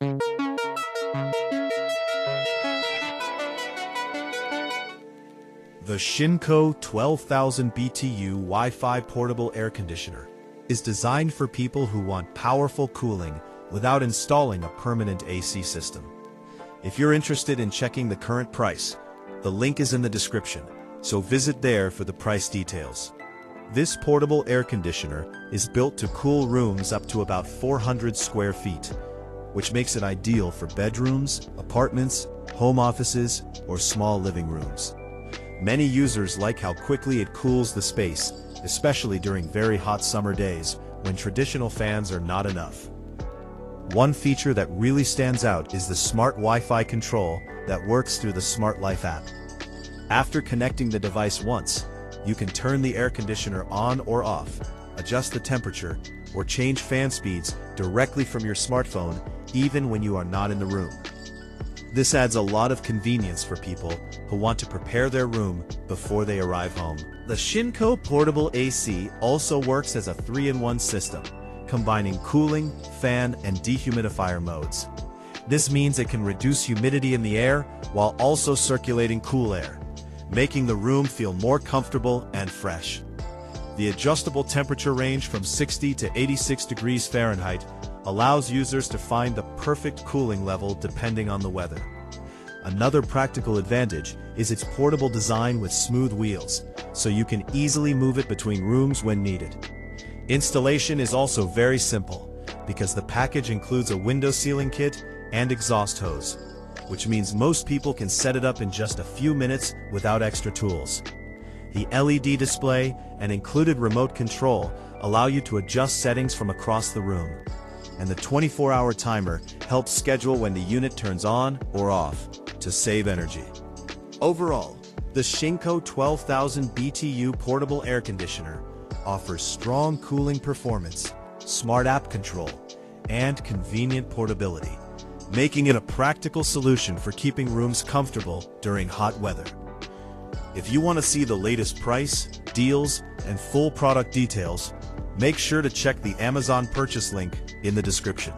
The Shinco 12,000 BTU Wi-Fi portable air conditioner is designed for people who want powerful cooling without installing a permanent AC system. If you're interested in checking the current price, the link is in the description, so visit there for the price details. This portable air conditioner is built to cool rooms up to about 400 square feet, which makes it ideal for bedrooms, apartments, home offices, or small living rooms. Many users like how quickly it cools the space, especially during very hot summer days when traditional fans are not enough. One feature that really stands out is the smart Wi-Fi control that works through the Smart Life app. After connecting the device once, you can turn the air conditioner on or off, adjust the temperature, or change fan speeds directly from your smartphone, even when you are not in the room. This adds a lot of convenience for people who want to prepare their room before they arrive home. The Shinco Portable AC also works as a 3-in-1 system, combining cooling, fan, and dehumidifier modes. This means it can reduce humidity in the air while also circulating cool air, making the room feel more comfortable and fresh. The adjustable temperature range from 60 to 86 degrees Fahrenheit allows users to find the perfect cooling level depending on the weather. Another practical advantage is its portable design with smooth wheels, so you can easily move it between rooms when needed. Installation is also very simple, because the package includes a window sealing kit and exhaust hose, which means most people can set it up in just a few minutes without extra tools. The LED display and included remote control allow you to adjust settings from across the room, and the 24-hour timer helps schedule when the unit turns on or off to save energy. Overall, the Shinco 12,000 BTU portable air conditioner offers strong cooling performance, smart app control, and convenient portability, making it a practical solution for keeping rooms comfortable during hot weather. If you want to see the latest price, deals, and full product details, make sure to check the Amazon purchase link in the description.